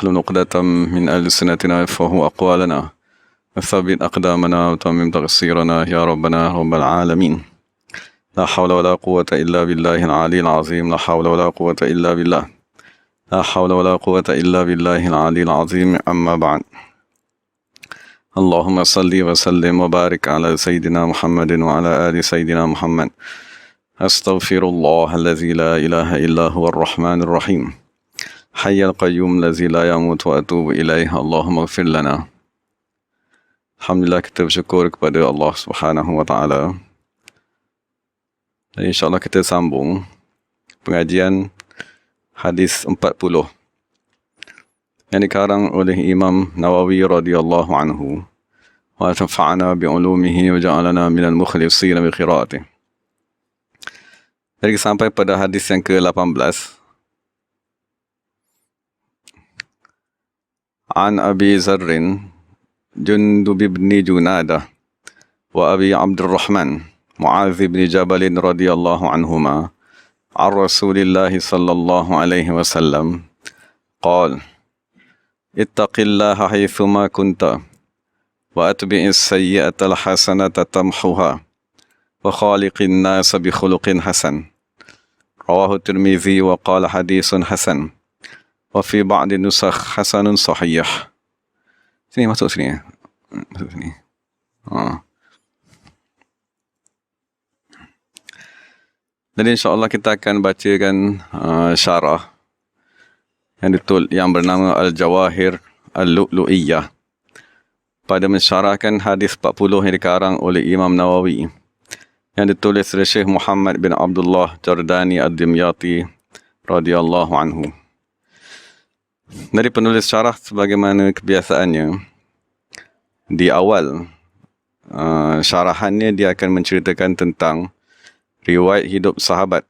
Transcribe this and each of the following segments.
واحلل عقدة من ألسنتنا يفقهوا أقوالنا وثبت أقدامنا وتمم تقصيرنا يا ربنا رب العالمين. لا حول ولا قوة إلا بالله العلي العظيم. لا حول ولا قوة إلا بالله. لا حول ولا قوة إلا بالله العلي العظيم. أما بعد. اللهم صل وسلم وبارك على سيدنا محمد وعلى آل سيدنا محمد. أستغفر الله الذي لا إله إلا هو الرحمن الرحيم حي القيوم الذي لا يموت وأتوب إليه. اللهم اغفر لنا. Alhamdulillah, kita bersyukur kepada Allah Subhanahu wa Ta'ala. Dan insyaAllah kita sambung pengajian hadis 40 yang dikarang oleh Imam Nawawi radhiyallahu anhu. Wa tanfa'ana bi'ulumihi wa ja'alana minal mukhlisina bi qiraatih. Jadi sampai pada hadis yang ke-18. An Abi Zarrin Jundub ibn Junadah wa Abi Abdurrahman Mu'adz ibn Jabal radhiyallahu anhuma an Rasulillah sallallahu alaihi wasallam qala ittaqillaha haythuma kunta wa atbi'is sayyi'ata al-hasanata tamhuha wa khaliqin nasa bi khuluqin hasan. Rawahu Tirmizi wa qala hadithun hasan wa fi ba'di nusakh hasanun sahih. Sini, masuk sini. Masuk sini. Jadi insyaAllah kita akan bacakan syarah yang bernama Al-Jawahir Al-Lu'lu'iyah pada mensyarahkan hadis 40 yang dikarang oleh Imam Nawawi yang ditulis oleh Syekh Muhammad bin Abdullah Jordani Ad-Dimyati radhiyallahu anhu. Dari penulis syarah sebagaimana kebiasaannya, di awal syarahannya dia akan menceritakan tentang riwayat hidup sahabat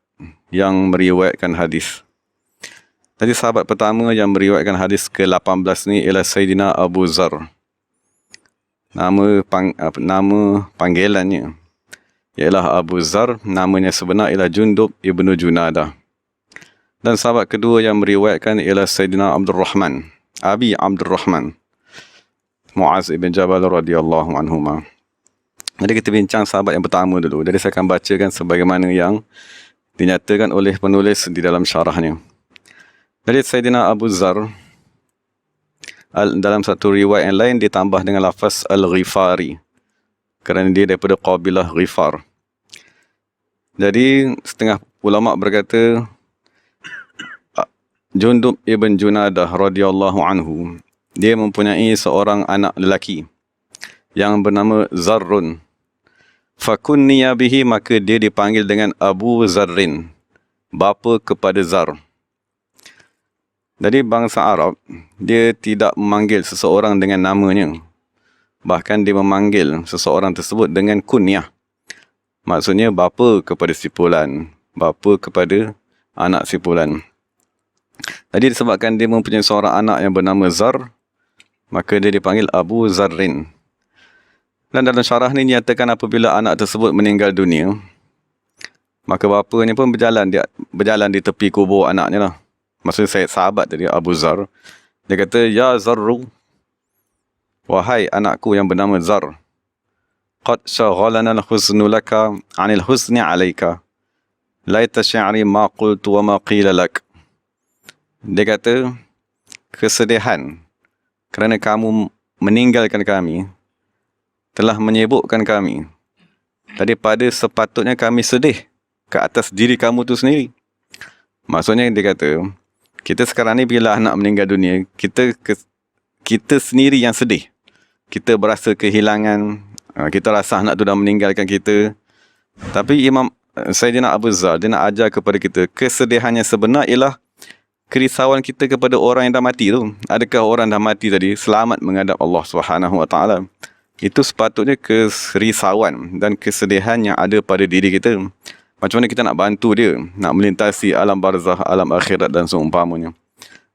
yang meriwayatkan hadis. Jadi sahabat pertama yang meriwayatkan hadis ke-18 ni ialah Sayyidina Abu Zar. Nama panggilannya ialah Abu Zar, namanya sebenar ialah Jundub ibn Junadah. Dan sahabat kedua yang meriwayatkan ialah Sayyidina Abdurrahman, Abi Abdurrahman, Mu'adz ibn Jabal radhiyallahu anhuma. Jadi kita bincang sahabat yang pertama dulu. Jadi saya akan bacakan sebagaimana yang dinyatakan oleh penulis di dalam syarahnya. Jadi Sayyidina Abu Zar, dalam satu riwayat yang lain ditambah dengan lafaz Al-Ghifari, kerana dia daripada qabilah Ghifar. Jadi setengah ulama berkata Jundub ibn Junadah radhiyallahu anhu, dia mempunyai seorang anak lelaki yang bernama Zarrun. Fakunniya bihi, maka dia dipanggil dengan Abu Zarrin, bapa kepada Zar. Jadi bangsa Arab, dia tidak memanggil seseorang dengan namanya. Bahkan dia memanggil seseorang tersebut dengan kunyah. Maksudnya bapa kepada si fulan, bapa kepada anak si fulan. Jadi disebabkan dia mempunyai seorang anak yang bernama Zar, maka dia dipanggil Abu Zarrin. Dan dalam syarah ni nyatakan apabila anak tersebut meninggal dunia, maka bapanya pun berjalan di tepi kubur anaknya lah. Maksudnya sahabat tadi Abu Zar, dia kata, "Ya Zarru, wahai anakku yang bernama Zar, qad shaghalana al-huznu laka 'anil huzni 'alaika. Laita syi'ri ma qultu wa ma qila lak." Dia kata, kesedihan kerana kamu meninggalkan kami telah menyibukkan kami daripada sepatutnya kami sedih ke atas diri kamu tu sendiri. Maksudnya dia kata, kita sekarang ni bila anak meninggal dunia, kita sendiri yang sedih. Kita berasa kehilangan, kita rasa anak tu dah meninggalkan kita. Tapi Sayyidina Abu Zar, dia nak ajar kepada kita, kesedihannya sebenar ialah kerisauan kita kepada orang yang dah mati tu. Adakah orang dah mati tadi selamat menghadap Allah Subhanahu wa Ta'ala? Itu sepatutnya kerisauan dan kesedihan yang ada pada diri kita. Macam mana kita nak bantu dia nak melintasi alam barzah, alam akhirat dan seumpamanya.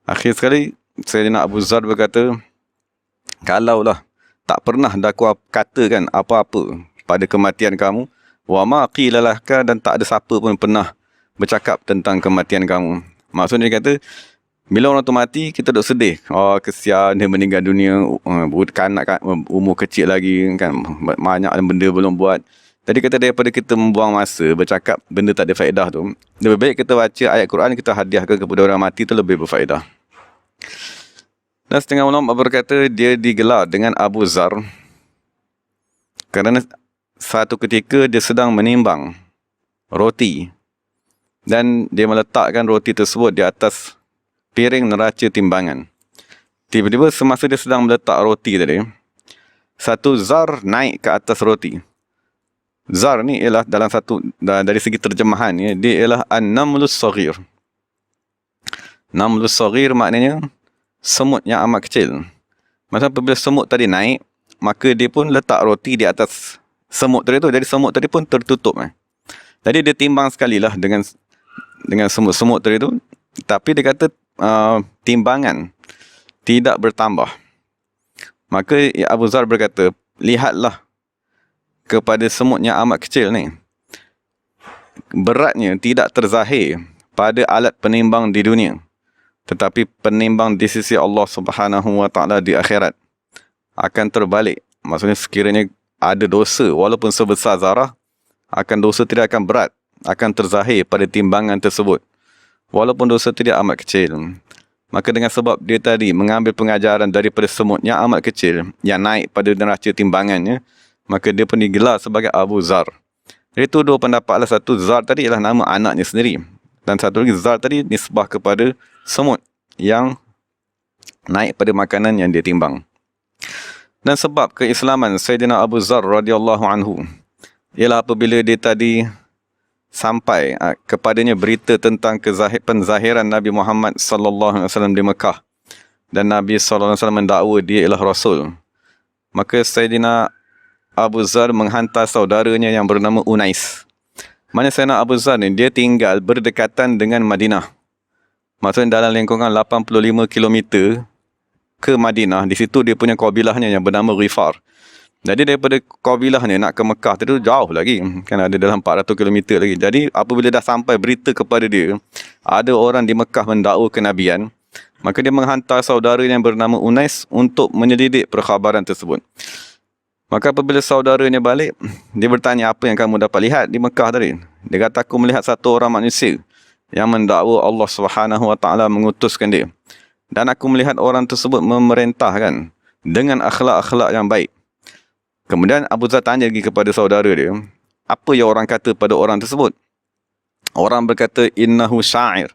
Akhir sekali Sayyidina Abu Zar berkata, kalaulah tak pernah dakwa katakan apa-apa pada kematian kamu, wa ma qila laka, dan tak ada siapa pun pernah bercakap tentang kematian kamu. Maksudnya dia kata, Bila orang tu mati, kita duk sedih. Oh, kesian dia meninggal dunia, kanak umur kecil lagi kan, banyak benda belum buat. Jadi kata daripada kita membuang masa bercakap benda tak ada faedah tu, lebih baik kita baca ayat Quran, kita hadiahkan kepada orang mati, tu lebih berfaedah. Dan setengah ulama berkata dia digelar dengan Abu Zar kerana satu ketika dia sedang menimbang roti dan dia meletakkan roti tersebut di atas piring neraca timbangan. Tiba-tiba semasa dia sedang meletak roti tadi, satu zar naik ke atas roti. Zar ni ialah dari segi terjemahan ya, dia ialah an-namlus saghir. Namlus saghir maknanya semut yang amat kecil. Maksudnya apabila semut tadi naik, maka dia pun letak roti di atas semut tadi tu. Jadi semut tadi pun tertutup. Jadi dia timbang sekali lah dengan semut-semut tadi tu. Tapi dia kata timbangan tidak bertambah. Maka Abu Zar berkata, lihatlah kepada semut yang amat kecil ni. Beratnya tidak terzahir pada alat penimbang di dunia, tetapi penimbang di sisi Allah Subhanahu wa taala di akhirat akan terbalik. Maksudnya sekiranya ada dosa walaupun sebesar zarah, dosa tidak akan berat, akan terzahir pada timbangan tersebut walaupun dosa tidak amat kecil. Maka dengan sebab dia tadi mengambil pengajaran daripada semut yang amat kecil yang naik pada neraca timbangannya, maka dia pun digelar sebagai Abu Zar. Jadi itu dua pendapat lah. Satu, Zar tadi ialah nama anaknya sendiri, dan satu lagi, Zar tadi nisbah kepada semut yang naik pada makanan yang dia timbang. Dan sebab keislaman Sayyidina Abu Zar radhiyallahu anhu ialah apabila dia tadi sampai kepadanya berita tentang penzahiran Nabi Muhammad sallallahu alaihi wasallam di Mekah, dan Nabi sallallahu alaihi wasallam mendakwa dia ialah rasul. Maka Sayyidina Abu Zar menghantar saudaranya yang bernama Unais. Mana Sayyidina Abu Zar ni, dia tinggal berdekatan dengan Madinah. Maksudnya dalam lingkungan 85 km ke Madinah. Di situ dia punya kabilahnya yang bernama Ghifar. Jadi daripada kabilah ni nak ke Mekah tu jauh lagi. Kan ada dalam 400 km lagi. Jadi apabila dah sampai berita kepada dia, ada orang di Mekah mendakwa kenabian, maka dia menghantar saudara yang bernama Unais untuk menyelidik perkhabaran tersebut. Maka apabila saudaranya balik, dia bertanya, apa yang kamu dapat lihat di Mekah tadi? Dia kata, aku melihat satu orang manusia yang mendakwa Allah Subhanahu wa taala mengutuskan dia. Dan aku melihat orang tersebut memerintahkan dengan akhlak-akhlak yang baik. Kemudian Abu Zar tanya lagi kepada saudara dia, apa yang orang kata pada orang tersebut? Orang berkata, innahu sya'ir.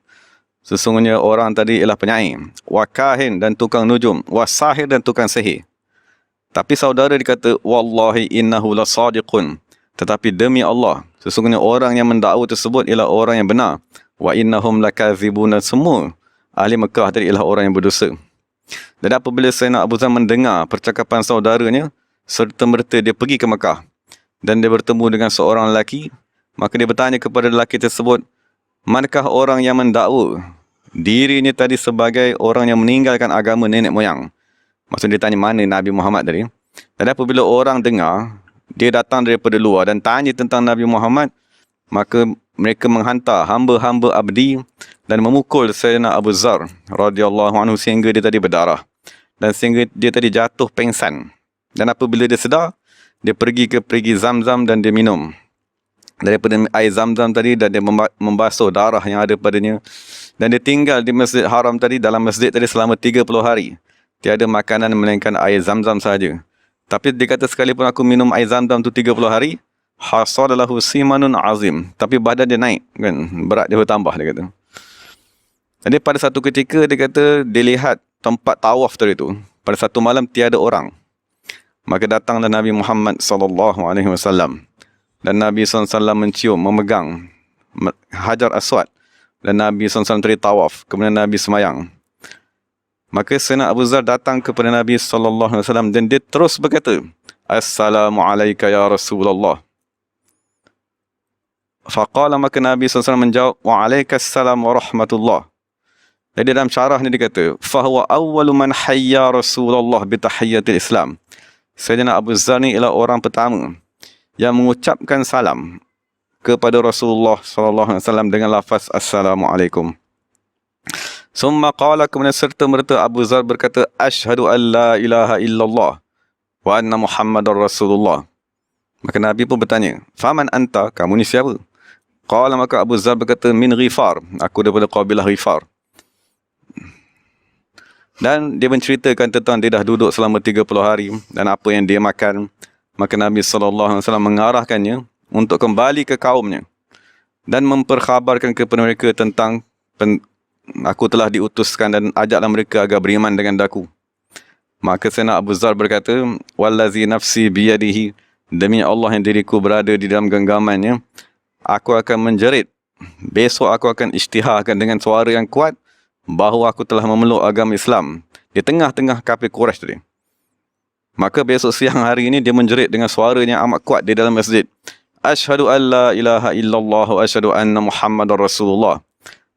Sesungguhnya orang tadi ialah penyair. Wa kahin, dan tukang nujum. Wa sahir, dan tukang sihir. Tapi saudara dikata, wallahi innahu la sadiqun. Tetapi demi Allah, sesungguhnya orang yang mendakwa tersebut ialah orang yang benar. Wa innahum lakazibuna, semua ahli Mekah tadi ialah orang yang berdosa. Dan apabila Sayyidina Abu Zar mendengar percakapan saudaranya, serta-merta dia pergi ke Mekah dan dia bertemu dengan seorang lelaki. Maka dia bertanya kepada lelaki tersebut, manakah orang yang mendakwa dirinya tadi sebagai orang yang meninggalkan agama nenek moyang? Maksudnya dia tanya mana Nabi Muhammad tadi. Dan apabila orang dengar, dia datang daripada luar dan tanya tentang Nabi Muhammad, maka mereka menghantar hamba-hamba abdi dan memukul Sayyidina Abu Zar radhiyallahu anhu sehingga dia tadi berdarah. Dan sehingga dia tadi jatuh pengsan. Dan apabila dia sedar, dia pergi ke perigi Zamzam dan dia minum daripada air Zamzam tadi, dan dia membasuh darah yang ada padanya. Dan dia tinggal di Masjid Haram tadi, dalam masjid tadi selama 30 hari. Tiada makanan melainkan air Zamzam sahaja. Tapi dia kata, sekalipun aku minum air Zamzam tu 30 hari, hasadalahu simanun azim. Tapi badan dia naik, kan? Berat dia bertambah, dia kata. Jadi pada satu ketika, dia kata, dia lihat tempat tawaf tadi tu. Pada satu malam, tiada orang. Maka datanglah Nabi Muhammad SAW. Dan Nabi SAW mencium, memegang Hajar Aswad. Dan Nabi SAW tadi tawaf. Kemudian Nabi semayang. Maka Sayyidina Abu Zar datang kepada Nabi SAW dan dia terus berkata, Assalamualaikum ya Rasulullah. Faqala, maka Nabi SAW menjawab, Wa'alaikassalam warahmatullah. Jadi dalam syarah ni dia kata, Fahuwa awwalu man hayya Rasulullah bitahiyyatil Islam. Sayyidina Abu Zar ni ialah orang pertama yang mengucapkan salam kepada Rasulullah SAW dengan lafaz Assalamualaikum. Summa qala, kemudian serta merta Abu Zar berkata, Ashhadu an la ilaha illallah wa anna Muhammadar Rasulullah. Maka Nabi pun bertanya, Faman anta, kamu ni siapa? Qala, maka Abu Zar berkata, Min Ghifar, aku daripada kabilah Ghifar. Dan dia menceritakan tentang dia dah duduk selama 30 hari dan apa yang dia makan. Maka Nabi SAW mengarahkannya untuk kembali ke kaumnya dan memperkhabarkan kepada mereka tentang aku telah diutuskan dan ajaklah mereka agar beriman dengan aku. Maka Sayyidina Abu Zar berkata, Wallazi nafsi biyadihi, demi Allah yang diriku berada di dalam genggamannya, aku akan menjerit. Besok aku akan isytiharkan dengan suara yang kuat bahawa aku telah memeluk agama Islam di tengah-tengah kafir Quraisy tadi. Maka besok siang hari ini dia menjerit dengan suara yang amat kuat di dalam masjid. Asyhadu an la ilaha illallah wa asyhadu anna Muhammadar Rasulullah.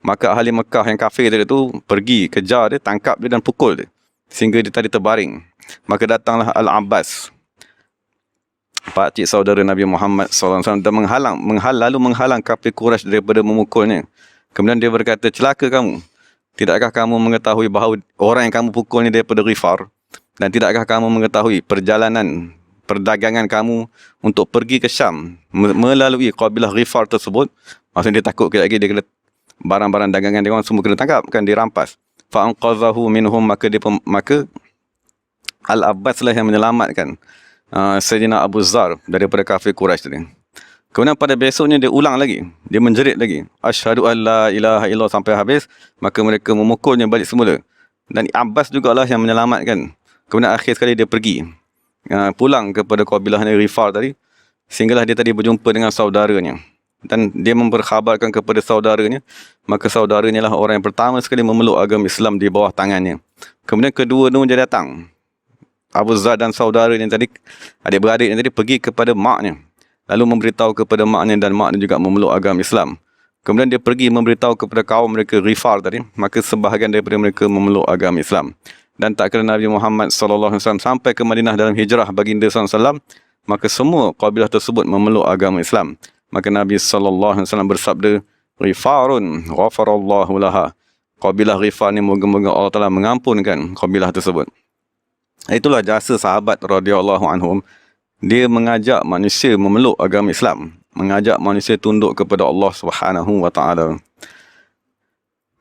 Maka ahli Mekah yang kafir tadi tu pergi kejar dia, tangkap dia dan pukul dia sehingga dia tadi terbaring. Maka datanglah Al-Abbas, pakcik saudara Nabi Muhammad SAW, dan menghalang kafir Quraisy daripada memukulnya. Kemudian dia berkata, celaka kamu. Tidakkah kamu mengetahui bahawa orang yang kamu pukul ni daripada Ghifar? Dan tidakkah kamu mengetahui perdagangan kamu untuk pergi ke Syam melalui kabilah Ghifar tersebut? Maksudnya dia takut lagi dia kena barang-barang dagangan dia orang semua kena tangkap, kan dirampas. Fa'anqadhahu minhum, maka Al-Abbas lah yang menyelamatkan Sayyidina Abu Zar daripada kafir Quraisy tadi. Kemudian pada besoknya dia ulang lagi, dia menjerit lagi, Asyhadu an la ilaha illallah sampai habis. Maka mereka memukulnya balik semula. Dan Abbas jugalah yang menyelamatkan. Kemudian akhir sekali dia pergi pulang kepada kabilahnya Ghifar tadi, sehinggalah dia tadi berjumpa dengan saudaranya. Dan dia memperkhabarkan kepada saudaranya, maka saudaranya lah orang yang pertama sekali memeluk agama Islam di bawah tangannya. Kemudian kedua-dua dia datang, Abu Zar dan saudaranya tadi, adik-beradik yang tadi, pergi kepada maknya, lalu memberitahu kepada maknya, dan maknya juga memeluk agama Islam. Kemudian dia pergi memberitahu kepada kaum mereka Ghifar tadi, maka sebahagian daripada mereka memeluk agama Islam. Dan tak kira Nabi Muhammad SAW sampai ke Madinah dalam hijrah baginda SAW, maka semua kabilah tersebut memeluk agama Islam. Maka Nabi SAW bersabda, Ghifarun ghafarallahu laha. Kabilah Ghifar ni moga-moga Allah Ta'ala mengampunkan kabilah tersebut. Itulah jasa sahabat radhiyallahu anhum. Dia mengajak manusia memeluk agama Islam, mengajak manusia tunduk kepada Allah Subhanahu wa Ta'ala.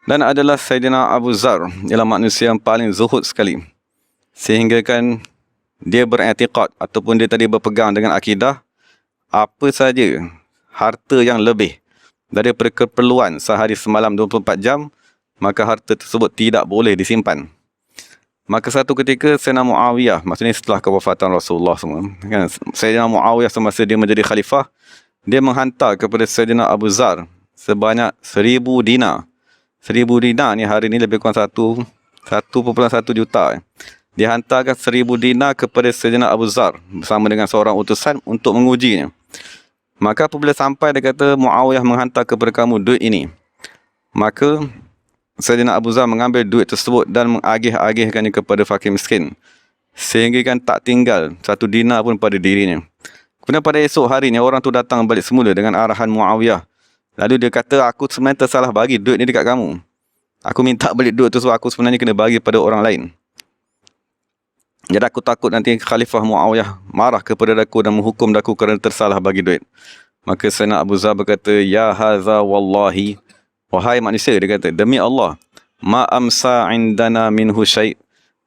Dan adalah Sayyidina Abu Zar ialah manusia yang paling zuhud sekali, sehingga kan dia beriktikad ataupun dia tadi berpegang dengan akidah, apa saja harta yang lebih daripada keperluan sehari semalam 24 jam, maka harta tersebut tidak boleh disimpan. Maka satu ketika Sayyidina Muawiyah, maksudnya setelah kewafatan Rasulullah semua, kan, Sayyidina Muawiyah semasa dia menjadi khalifah, dia menghantar kepada Sayyidina Abu Zar sebanyak 1,000 dinar. 1,000 dinar ni hari ni lebih kurang 1,1 juta. Dia hantarkan 1,000 dinar kepada Sayyidina Abu Zar bersama dengan seorang utusan untuk mengujinya. Maka apabila sampai, dia kata, Muawiyah menghantar kepada kamu duit ini. Maka Sayyidina Abu Zar mengambil duit tersebut dan mengagih-agihkannya kepada fakir miskin, sehingga kan tak tinggal 1 dinar pun pada dirinya. Kemudian pada esok harinya orang tu datang balik semula dengan arahan Muawiyah. Lalu dia kata, aku sebenarnya tersalah bagi duit ni dekat kamu. Aku minta balik duit tu sebab aku sebenarnya kena bagi pada orang lain. Jadi aku takut nanti Khalifah Muawiyah marah kepada aku dan menghukum aku kerana tersalah bagi duit. Maka Sayyidina Abu Zar berkata, Ya hadza wallahi, wahai manusia, dia kata, demi Allah, ma amsa indana minhu syai'.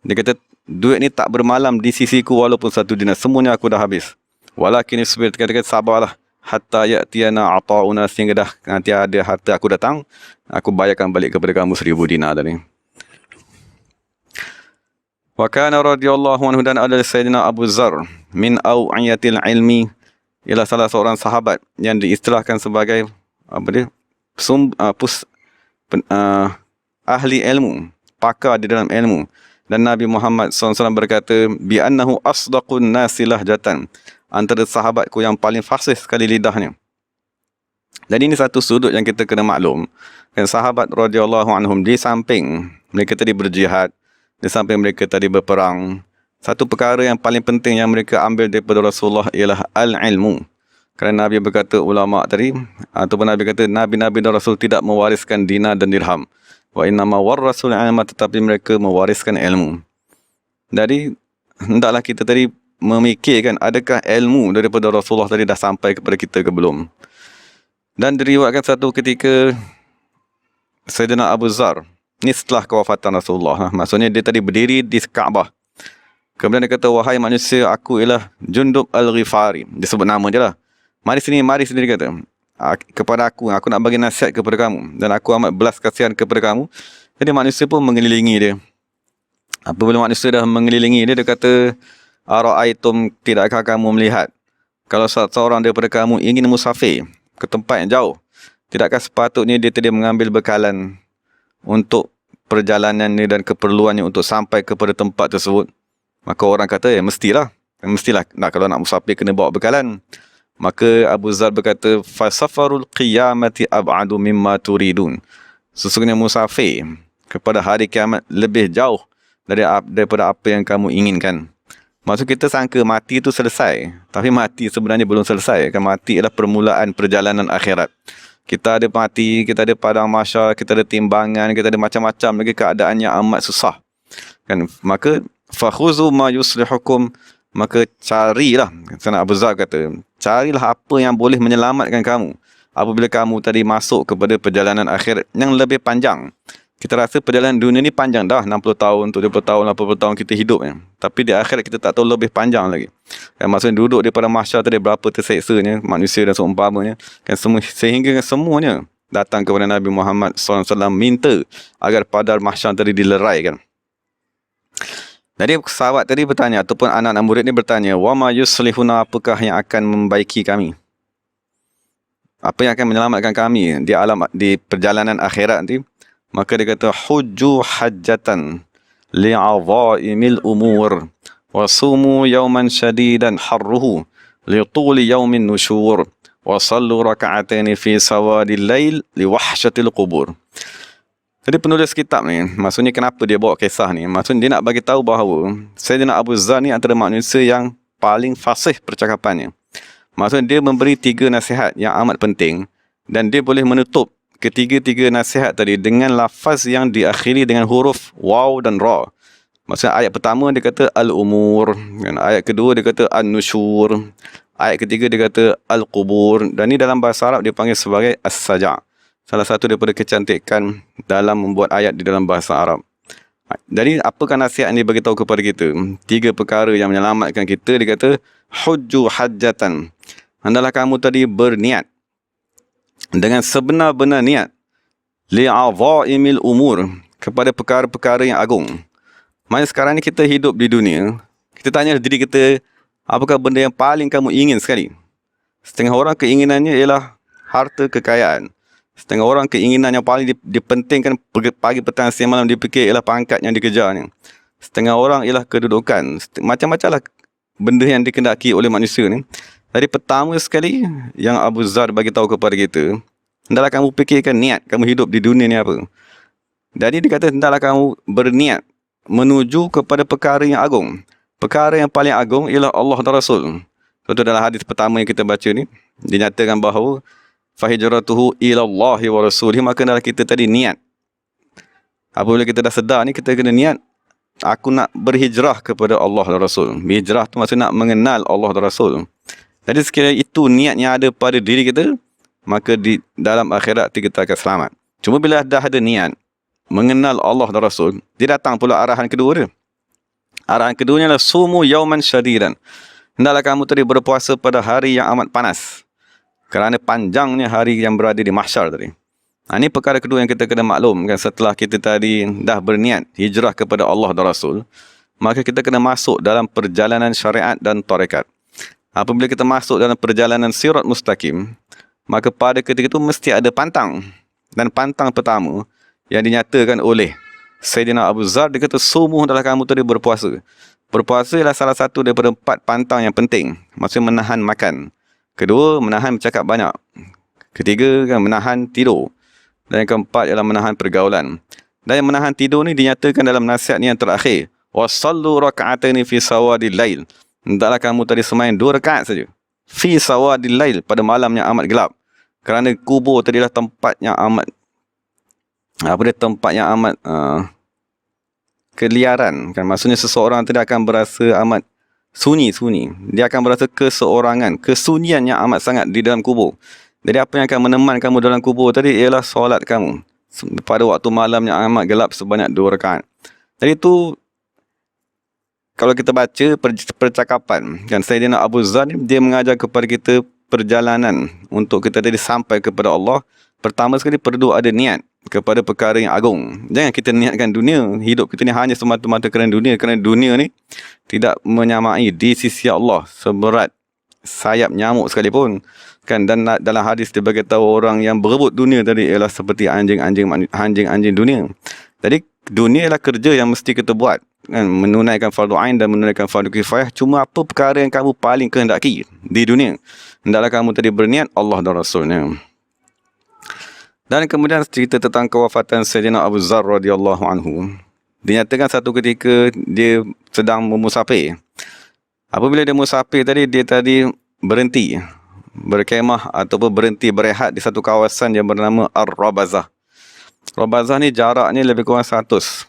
Dia kata, duit ni tak bermalam di sisiku walaupun 1 dinar, semuanya aku dah habis. Walakin isbir, kata sabarlah, hatta ya'tiyana ata'una, sehingga dah nanti ada harta aku datang, aku bayarkan balik kepada kamu 1,000 dinar tadi. Wa kana radhiyallahu anhu, dan adalah Sayyidina Abu Zar min awiyatil ilmi, ialah salah seorang sahabat yang diistilahkan sebagai ahli ilmu, pakar di dalam ilmu. Dan Nabi Muhammad SAW berkata, bi annahu asdaqun nasi lahjatan, antara sahabatku yang paling fasih sekali lidahnya. Dan ini satu sudut yang kita kena maklum, kan, sahabat radhiyallahu anhum, di samping mereka tadi berjihad, di samping mereka tadi berperang, satu perkara yang paling penting yang mereka ambil daripada Rasulullah ialah al-ilmu. Kerana Nabi berkata, ulama tadi, ataupun Nabi kata, Nabi-Nabi dan Rasul tidak mewariskan dinar dan dirham. Wa innama warrasul ilma, tetapi mereka mewariskan ilmu. Jadi hendaklah kita tadi memikirkan adakah ilmu daripada Rasulullah tadi dah sampai kepada kita ke belum. Dan diriwayatkan satu ketika Sayyidina Abu Zar, ni setelah kewafatan Rasulullah, maksudnya dia tadi berdiri di Kaabah. Kemudian dia kata, wahai manusia, aku ialah Jundub Al-Ghifari. Dia sebut nama je lah. Mari sini, dia kata. Kepada aku nak bagi nasihat kepada kamu. Dan aku amat belas kasihan kepada kamu. Jadi manusia pun mengelilingi dia. Apabila manusia dah mengelilingi dia, dia kata, Ara'aitum, tidakkah kamu melihat? Kalau seorang daripada kamu ingin musafir ke tempat yang jauh, tidakkah sepatutnya dia tadi mengambil bekalan untuk perjalanannya dan keperluannya untuk sampai kepada tempat tersebut? Maka orang kata, mestilah. Kalau nak musafir kena bawa bekalan. Maka Abu Zar berkata, fasafarul qiyamati ab'adu mimma turidun. Sesungguhnya musafir kepada hari kiamat lebih jauh daripada apa yang kamu inginkan. Maksud kita sangka mati itu selesai. Tapi mati sebenarnya belum selesai. Kan mati adalah permulaan perjalanan akhirat. Kita ada mati, kita ada padang mahsyar, kita ada timbangan, kita ada macam-macam lagi keadaan yang amat susah. Kan, maka fakhuzu ma yuslihukum, maka carilah, Sayyidina Abu Zar kata, carilah apa yang boleh menyelamatkan kamu apabila kamu tadi masuk kepada perjalanan akhirat yang lebih panjang. Kita rasa perjalanan dunia ni panjang dah, 60 tahun, 70 tahun, 80 tahun kita hidup ya. Tapi di akhirat kita tak tahu lebih panjang lagi. Kan, maksudnya duduk di pada mahsyar tadi berapa terseksanya manusia dan seumpamanya. Kan, sehingga semuanya datang kepada Nabi Muhammad SAW minta agar padar mahsyar tadi dileraikan. Jadi sahabat tadi bertanya, ataupun anak-anak murid ni bertanya, wa ma yuslihuna, apakah yang akan membaiki kami? Apa yang akan menyelamatkan kami di perjalanan akhirat nanti? Maka dia kata, hujju hajjatan li'adha'imil umur wa sumu yawman syadidan harruhu li'tuli yawmin nusyur wa sallu raka'ataini fi sawadil lail liwahsyatil qubur. Jadi penulis kitab ni, maksudnya kenapa dia bawa kisah ni? Maksudnya dia nak bagi tahu bahawa Sayyidina Abu Zar ni antara manusia yang paling fasih percakapannya. Maksudnya dia memberi 3 nasihat yang amat penting dan dia boleh menutup ketiga-tiga nasihat tadi dengan lafaz yang diakhiri dengan huruf waw dan ra. Maksudnya ayat pertama dia kata al-umur, ayat kedua dia kata an-nusyur, ayat ketiga dia kata al-qubur, dan ni dalam bahasa Arab dia panggil sebagai as-saja'. Salah satu daripada kecantikan dalam membuat ayat di dalam bahasa Arab. Jadi apakah nasihat yang dia beritahu kepada kita? 3 perkara yang menyelamatkan kita. Dia kata, hujju hajjatan. Hendaklah kamu tadi berniat dengan sebenar-benar niat. Li'adha'imil umur, kepada perkara-perkara yang agung. Maksudnya sekarang ni kita hidup di dunia, kita tanya diri kita, apakah benda yang paling kamu ingin sekali? Setengah orang keinginannya ialah harta kekayaan. Setengah orang keinginan yang paling dipentingkan pagi, petang, siang, malam dipikir ialah pangkat yang dikejarnya. Setengah orang ialah kedudukan. Macam-macam lah benda yang dikendaki oleh manusia ni. Jadi pertama sekali yang Abu Zar bagi tahu kepada kita, hendaklah kamu fikirkan niat kamu hidup di dunia ni apa. Jadi dia kata hendaklah kamu berniat menuju kepada perkara yang agung. Perkara yang paling agung ialah Allah dan Rasul. Contoh dalam hadis pertama yang kita baca ni, dinyatakan bahawa fahijratuhu ilallahi wa rasulih, maka adalah kita tadi niat. Apabila kita dah sedar ni, kita kena niat, aku nak berhijrah kepada Allah dan Rasul. Berhijrah tu maksudnya nak mengenal Allah dan Rasul. Jadi sekiranya itu niat yang ada pada diri kita, maka di dalam akhirat kita akan selamat. Cuma bila dah ada niat mengenal Allah dan Rasul, dia datang pula arahan kedua dia. Arahan keduanya adalah sumu yauman syadidan. Hendaklah kamu tadi berpuasa pada hari yang amat panas, kerana panjangnya hari yang berada di mahsyar tadi. Ini perkara kedua yang kita kena maklum kan, setelah kita tadi dah berniat hijrah kepada Allah dan Rasul, maka kita kena masuk dalam perjalanan syariat dan tarekat. Apabila kita masuk dalam perjalanan sirat mustaqim, maka pada ketika itu mesti ada pantang. Dan pantang pertama yang dinyatakan oleh Sayyidina Abu Zar, dia kata sumuh adalah kamu tadi berpuasa. Berpuasa ialah salah satu daripada 4 pantang yang penting. Maksudnya menahan makan. Kedua, menahan bercakap banyak. Ketiga, kan, menahan tidur. Dan yang keempat ialah menahan pergaulan. Dan yang menahan tidur ni dinyatakan dalam nasihat ni yang terakhir. Wasallu raka'ataini fi sawadil lail. Hendaklah kamu tadi semain 2 rakaat saja. Fi sawadil lail, pada malam yang amat gelap. Kerana kubur tadilah tempat yang amat apa dia, tempat yang amat keliaran kan. Maksudnya seseorang tadi akan berasa amat sunyi. Dia akan berasa keseorangan, kesunyian yang amat sangat di dalam kubur. Jadi apa yang akan meneman kamu dalam kubur tadi ialah solat kamu pada waktu malam yang amat gelap sebanyak 2 rakaat. Jadi itu kalau kita baca percakapan kan, Sayyidina Abu Zar dia mengajar kepada kita perjalanan untuk kita tadi sampai kepada Allah. Pertama sekali perlu ada niat kepada perkara yang agung. Jangan kita niatkan dunia. Hidup kita ni hanya semata-mata kerana dunia. Kerana dunia ni tidak menyamai di sisi Allah seberat sayap nyamuk sekalipun. Kan, dan dalam hadis dia beritahu orang yang berebut dunia tadi ialah seperti anjing-anjing dunia. Jadi dunia ialah kerja yang mesti kita buat. Kan, menunaikan fardu ain dan menunaikan fardu kifayah. Cuma apa perkara yang kamu paling kehendaki di dunia? Hendaklah kamu tadi berniat Allah dan Rasulnya. Dan kemudian cerita tentang kewafatan Sayyidina Abu Zar radhiyallahu anhu. Dinyatakan satu ketika dia sedang memusafir. Apabila dia musafir tadi, dia tadi berhenti berkemah ataupun berhenti berehat di satu kawasan yang bernama Ar-Rabazah. Rabazah ni jaraknya lebih kurang 168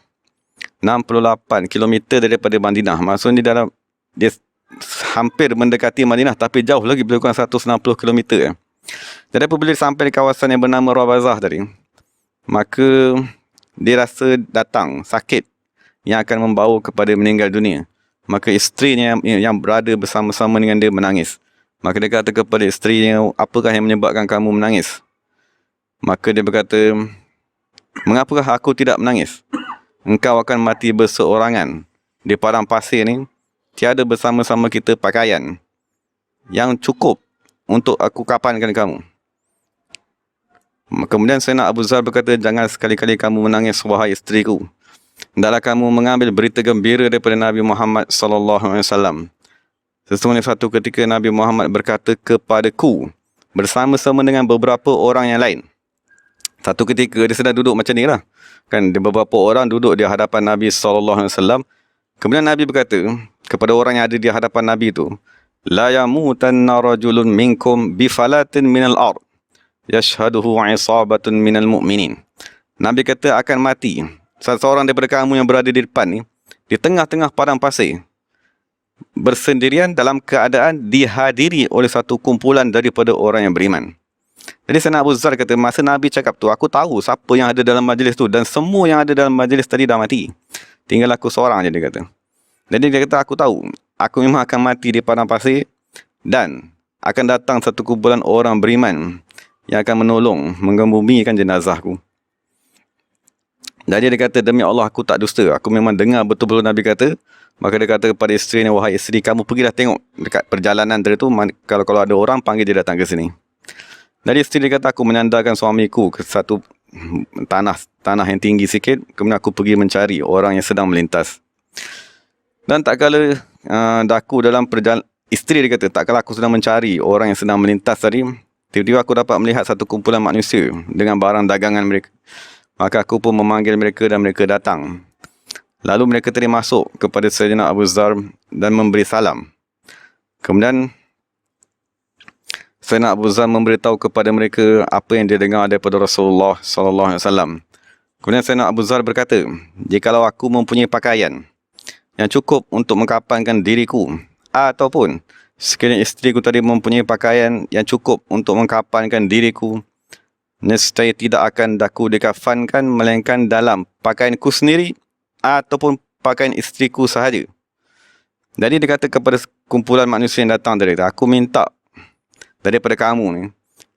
km daripada Madinah. Maksudnya dia hampir mendekati Madinah tapi jauh lagi, lebih kurang 160 km. Jadi apabila dia sampai di kawasan yang bernama Rabazah tadi, maka dia rasa datang sakit yang akan membawa kepada meninggal dunia. Maka isterinya yang berada bersama-sama dengan dia menangis. Maka dia kata kepada isterinya, apakah yang menyebabkan kamu menangis? Maka dia berkata, mengapakah aku tidak menangis? Engkau akan mati berseorangan. Di padang pasir ni, tiada bersama-sama kita pakaian yang cukup untuk aku kapankan kamu. Kemudian Sayyidina Abu Zar berkata, jangan sekali-kali kamu menangis, wahai isteriku. Hendaklah kamu mengambil berita gembira daripada Nabi Muhammad SAW. Sesungguhnya satu ketika Nabi Muhammad berkata kepadaku bersama-sama dengan beberapa orang yang lain. Satu ketika dia sedang duduk macam ni lah. Kan, beberapa orang duduk di hadapan Nabi SAW. Kemudian Nabi berkata kepada orang yang ada di hadapan Nabi itu, la yamutanna rajulun minkum bifalatin minal ard yashhaduhu isabatun minal mu'minin. Nabi kata akan mati seseorang daripada kamu yang berada di depan ni di tengah-tengah padang pasir, bersendirian dalam keadaan dihadiri oleh satu kumpulan daripada orang yang beriman. Jadi Sayyidina Abu Zar kata, masa Nabi cakap tu, aku tahu siapa yang ada dalam majlis tu, dan semua yang ada dalam majlis tadi dah mati. Tinggal aku seorang je, dia kata. Jadi dia kata, aku tahu, aku memang akan mati di padang pasir, dan akan datang satu kumpulan orang beriman yang akan menolong, menggebumikan jenazahku. Jadi dia kata, demi Allah aku tak dusta, aku memang dengar betul-betul Nabi kata. Maka dia kata kepada isterinya, wahai isteri, kamu pergilah tengok dekat perjalanan tadi tu, kalau ada orang, panggil dia datang ke sini. Jadi isteri dia kata, aku menyandarkan suamiku ke satu tanah yang tinggi sikit, kemudian aku pergi mencari orang yang sedang melintas. Dan tak kala daku dalam perjalanan, isteri dia kata, tak kala aku sedang mencari orang yang sedang melintas tadi, tiba-tiba aku dapat melihat satu kumpulan manusia dengan barang dagangan mereka. Maka aku pun memanggil mereka dan mereka datang. Lalu mereka tadi masuk kepada Sayyidina Abu Zar dan memberi salam. Kemudian Sayyidina Abu Zar memberitahu kepada mereka apa yang dia dengar daripada Rasulullah SAW. Kemudian Sayyidina Abu Zar berkata, jikalau aku mempunyai pakaian yang cukup untuk mengkapankan diriku, ataupun sekiranya isteriku tadi mempunyai pakaian yang cukup untuk mengkapankan diriku, nescaya tidak akan daku dikafankan melainkan dalam pakaianku sendiri ataupun pakaian isteriku sahaja. Jadi dia kata kepada kumpulan manusia yang datang tadi, aku minta daripada kamu ni,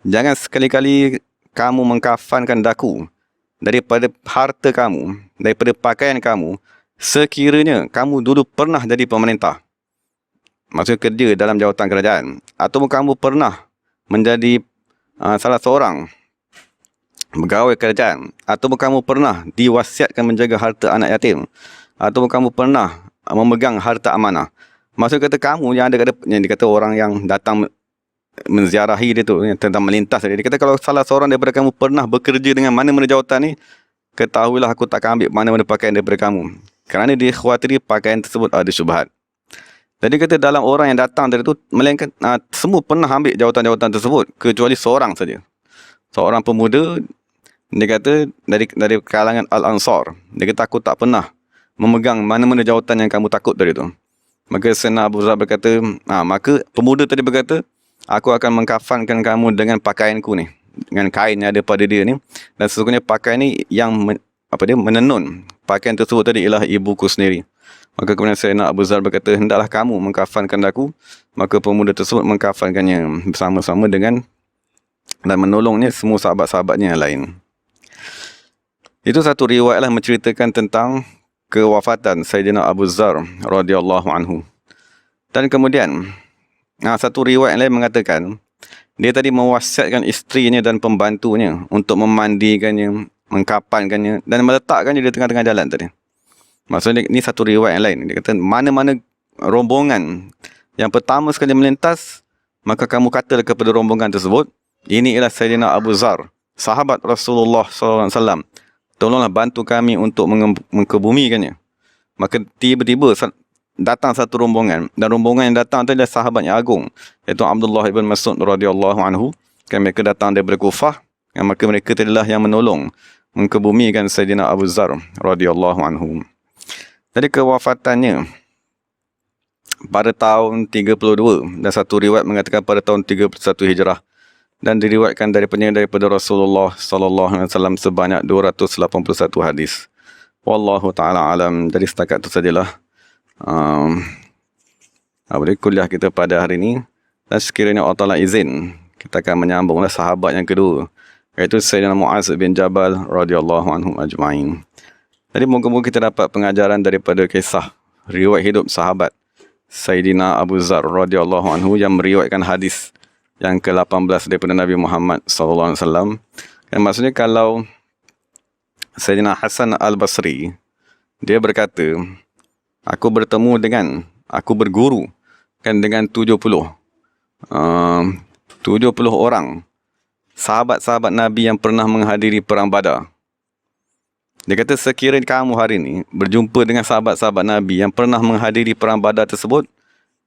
jangan sekali-kali kamu mengkafankan daku daripada harta kamu, daripada pakaian kamu, sekiranya kamu dulu pernah jadi pemerintah, maksudnya kerja dalam jawatan kerajaan, ataupun kamu pernah menjadi salah seorang pegawai kerajaan, ataupun kamu pernah diwasiatkan menjaga harta anak yatim, ataupun kamu pernah memegang harta amanah. Maksud kata kamu yang ada yang dikata orang yang datang menziarahi dia tu, yang tentang melintas dia kata, kalau salah seorang daripada kamu pernah bekerja dengan mana-mana jawatan ni, ketahuilah aku tak akan ambil mana-mana pakaian daripada kamu, kerana dia khawatiri pakaian tersebut ada syubhat. Jadi kata dalam orang yang datang dari tu, melainkan semua pernah ambil jawatan-jawatan tersebut kecuali seorang saja, seorang pemuda Dia kata dari kalangan Al-Ansar. Dia kata aku tak pernah memegang mana-mana jawatan yang kamu takut tadi tu. Maka Sayyidina Abu Zar berkata, maka pemuda tadi berkata, aku akan mengkafankan kamu dengan pakaianku ni, dengan kain yang ada pada dia ni. Dan sesungguhnya pakaian ni yang menenun. Pakaian tersebut tadi ialah ibuku sendiri. Maka kemudian Sayyidina Abu Zar berkata, hendaklah kamu mengkafankan aku. Maka pemuda tersebut mengkafankannya bersama-sama dengan dan menolongnya semua sahabat-sahabatnya yang lain. Itu satu riwayat lah menceritakan tentang kewafatan Sayyidina Abu Zar radhiyallahu anhu. Dan kemudian satu riwayat lain mengatakan dia tadi mewasiatkan isterinya dan pembantunya untuk memandikannya, mengkapankannya dan meletakkannya di tengah-tengah jalan tadi. Maksudnya ini satu riwayat lain. Dia kata mana-mana rombongan yang pertama sekali melintas, maka kamu katalah kepada rombongan tersebut, ini ialah Sayyidina Abu Zar, sahabat Rasulullah SAW. Tolonglah bantu kami untuk mengkebumikannya. Maka tiba-tiba datang satu rombongan. Dan rombongan yang datang itu adalah sahabat yang agung, iaitu Abdullah ibn Mas'ud radhiyallahu anhu. Mereka datang daripada Kufah. Maka mereka adalah yang menolong mengkebumikan Sayyidina Abu Zar radhiyallahu anhu. Jadi kewafatannya pada tahun 32. Dan satu riwayat mengatakan pada tahun 31 Hijrah. Dan diriwayatkan daripada Rasulullah sallallahu alaihi wasallam sebanyak 281 hadis. Wallahu taala alam. Jadi setakat itu sajalah kuliah kita pada hari ini. Dan sekiranya Allah Taala izin, kita akan menyambunglah sahabat yang kedua, iaitu Sayyidina Mu'az bin Jabal radhiyallahu anhum ajma'in. Jadi moga-moga kita dapat pengajaran daripada kisah riwayat hidup sahabat Sayyidina Abu Zar radhiyallahu anhu yang meriwayatkan hadis yang ke-18 daripada Nabi Muhammad sallallahu alaihi wasallam. Dan maksudnya kalau Sayyidina Hasan Al-Basri, dia berkata, aku berguru dengan 70 orang sahabat-sahabat Nabi yang pernah menghadiri perang Badar. Dia kata sekiranya kamu hari ini berjumpa dengan sahabat-sahabat Nabi yang pernah menghadiri perang Badar tersebut,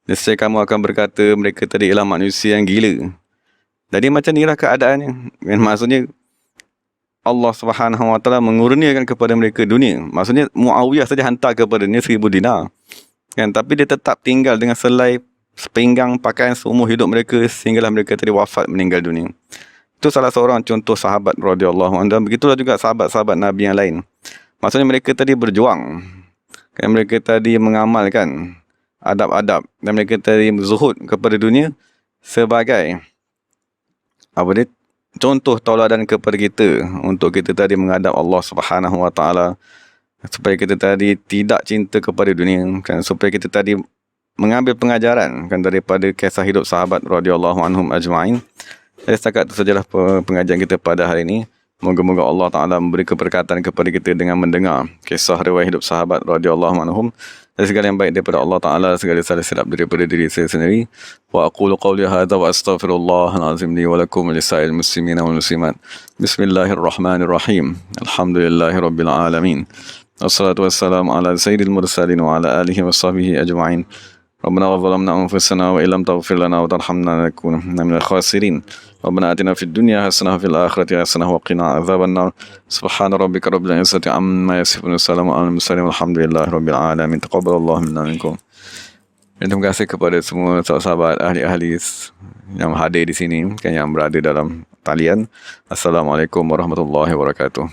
nescaya kamu akan berkata mereka tadi ialah manusia yang gila. Jadi macam inilah keadaannya. Maksudnya Allah Subhanahu Wa Taala mengurniakan kepada mereka dunia. Maksudnya Muawiyah saja hantar kepada dia 1,000 dinar. Tapi dia tetap tinggal dengan selai sepinggang pakaian seumur hidup mereka sehinggalah mereka tadi wafat meninggal dunia. Itu salah seorang contoh sahabat radhiyallahu anhu. Dan begitulah juga sahabat-sahabat Nabi yang lain. Maksudnya mereka tadi berjuang. Mereka tadi mengamalkan adab-adab dan mereka tadi zuhud kepada dunia sebagai contoh tauladan kepada kita untuk kita tadi menghadap Allah Subhanahu Wa Taala, supaya kita tadi tidak cinta kepada dunia, supaya kita tadi mengambil pengajaran daripada kisah hidup sahabat radhiyallahu anhum ajma'in. Jadi setakat itu sajalah pengajian kita pada hari ini. Moga-moga Allah Ta'ala memberi keberkatan kepada kita dengan mendengar kisah riwayat hidup sahabat radhiyallahu anhum. Dan segala yang baik daripada Allah Ta'ala, segala salah silap daripada diri saya sendiri. Wa aqulu qawli hadha wa astaghfirullahal azim li wa lakum wa lisa'il muslimina wal muslimat. Bismillahirrahmanirrahim. Alhamdulillahi rabbil alamin. Wassalatu wassalamu ala sayyidil mursalin wa ala alihi wa sahbihi ajma'in. ربنا ظلمنا أنفسنا وإن لم تغفر لنا وترحمنا لنكونن من الخاسرين ربنا آتنا في الدنيا حسنة وفي الآخرة حسنة وقنا عذاب النار سبحان ربك رب العزة عما يصفون والسلام على المرسلين والحمد لله رب العالمين تقبل الله منا منكم. Terima kasih kepada semua sahabat ahli-ahli yang hadir di sini, yang berada dalam talian. Assalamualaikum warahmatullahi wabarakatuh.